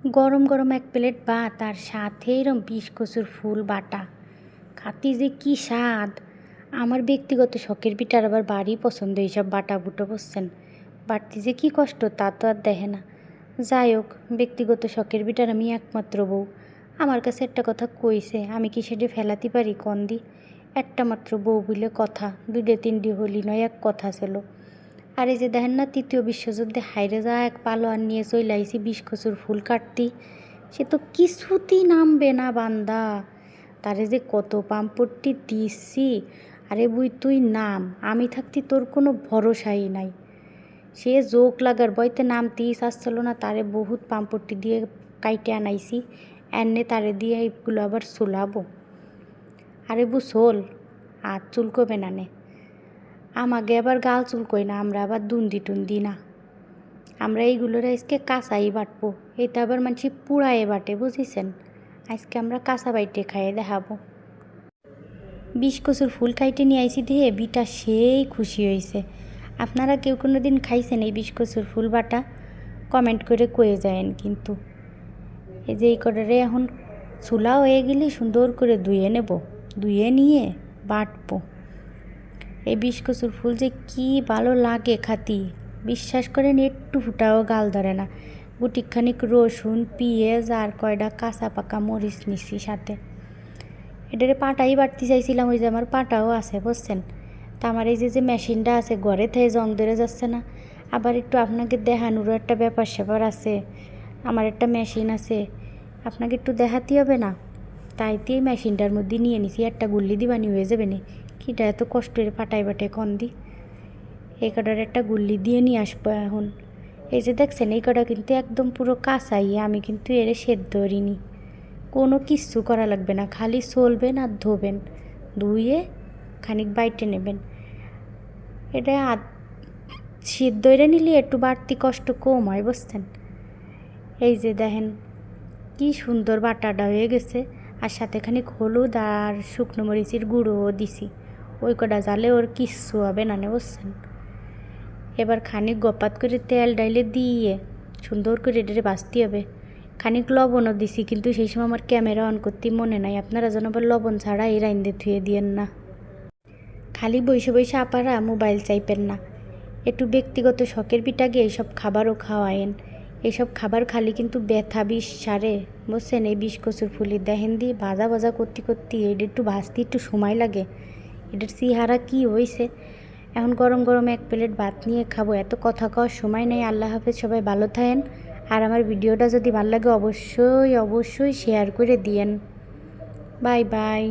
গরম গরম এক প্লেট ভাত আর সাথে এরম ২০ কচুর ফুল বাটা খাতি যে কি স্বাদ। আমার ব্যক্তিগত শখের পিঠার আবার বাড়ি পছন্দ এইসব বাটা বুটো বুঝছেন। বাড়তি যে কি কষ্ট তা তো আর দেখে না। যাই হোক, ব্যক্তিগত শখের পিঠার আমি একমাত্র বউ। আমার কাছে একটা কথা কইছে, আমি কি সেটা ফেলাতে পারি কন্দি? একটা মাত্র বউ বলে কথা, ২-৩ হলি নয়, এক কথা ছিল। আর এই যে দেখেন না, তৃতীয় বিশ্বযুদ্ধে হাইরে যা এক পালোয়ান নিয়ে চলে আইছি ২০ কচুর ফুল কাটতি, সে তো কিছুতেই নামবে না বান্দা। তারে যে কত পাম্পট্টি দিচ্ছি, আরে বুই তুই নাম, আমি থাকতি তোর কোনো ভরসাই নাই। সে জোক লাগার বইতে নামতেই চাচ্ছিল না, তারে বহুত পাম্পট্টি দিয়ে কাইটে আনাইছি, এনে তারে দিয়ে এইগুলো আবার চুলাবো। আরে বু চল, আর চুলকবে না নে, আমাকে আবার গাল চুলকই না, আমরা আবার দুন্দি টুন্দি না। আমরা এইগুলোর আজকে কাঁচাই বাটবো, এটা আবার মানুষ পুড়ায়ে বাটে বুঝিছেন। আজকে আমরা কাঁচা বাইটে খাইয়ে দেখাবো। ২০ কচুর ফুল খাইতে নিয়ে আইসি দিয়ে বিটা সেই খুশি হয়েছে। আপনারা কেউ কোনো দিন খাইছেন এই ২০ কচুর ফুল বাটা? কমেন্ট করে কয়ে যায়েন কিন্তু। এই যে এই কটারে এখন চুলা হয়ে গেলে সুন্দর করে ধুয়ে নেব, ধুয়ে নিয়ে বাটবো। এই ২০ কচুর ফুল যে কি ভালো লাগে খাতি, বিশ্বাস করেন একটু ফুটাও গাল ধরে না। গুটিখানিক রসুন, পেঁয়াজ আর কয়টা কাঁচা পাকা মরিচ নিছি সাথে। এটারে পাটাই বাটতে চাইছিলাম, ওই যে আমার পাটাও আছে বুঝছেন। তা আমার এই যে মেশিনটা আছে ঘরে থেকে জং ধরে যাচ্ছে না। আবার একটু আপনাকে দেখানোরও একটা ব্যাপার স্যাপার আছে, আমার একটা মেশিন আছে, আপনাকে একটু দেখাতে হবে না। তাইতেই মেশিনটার মধ্যে নিয়ে নিছি, একটা গুল্লি দিবানি হয়ে যাবে না। কিটা এত কষ্টের পাটাই বাটে কন দি। এই কটার একটা গুল্লি দিয়ে নিয়ে আসবো এখন। এই যে দেখছেন এই কটা কিন্তু একদম পুরো কাঁচাই, আমি কিন্তু এরে সেদ্ধ করিনি। কোনো কিচ্ছু করা লাগবে না, খালি চলবেন আর ধোবেন, ধুয়ে খানিক বাইটে নেবেন। এটা সিদ্ধ করে নিলে একটু বাড়তি কষ্ট কম হয় বুঝছেন। এই যে দেখেন কি সুন্দর বাটাটা হয়ে গেছে, আর সাথে খানিক হলুদ আর শুকনো মরিচের গুঁড়োও দিছি। ওই কটা জালে ওর কিচ্ছু হবে না বুঝছেন। এবার খানিক গপাত করে তেল ডাইলে দিয়ে সুন্দর করে এটারে ভাজতে হবে। খানিক লবণও দিছি, কিন্তু সেই সময় আমার ক্যামেরা অন করতে মনে নাই। আপনারা যেন আবার লবণ ছাড়া এই রাইন্দে ধুয়ে দিয়েন না। খালি বসে বসে আপারা মোবাইল চাইবেন না, একটু ব্যক্তিগত শখের পিঠাকে এইসব খাবারও খাওয়ায়েন। এইসব খাবার খালি কিন্তু ব্যথা বিষ সারে বুঝছেন। এই ২০ কচুর ফুলের দেখেন দিয়ে ভাজা ভাজা করতে করতে এটা একটু ভাজতে একটু সময় লাগে। এটার চেহারা কি হয়েছে। এখন গরম গরম এক প্লেট ভাত নিয়ে খাবো, এত কথা কওয়ার সময় নেই। আল্লাহ হাফেজ, সবাই ভালো থাকেন। আর আমার ভিডিওটা যদি ভালো লাগে অবশ্যই অবশ্যই শেয়ার করে দিয়েন। Bye bye.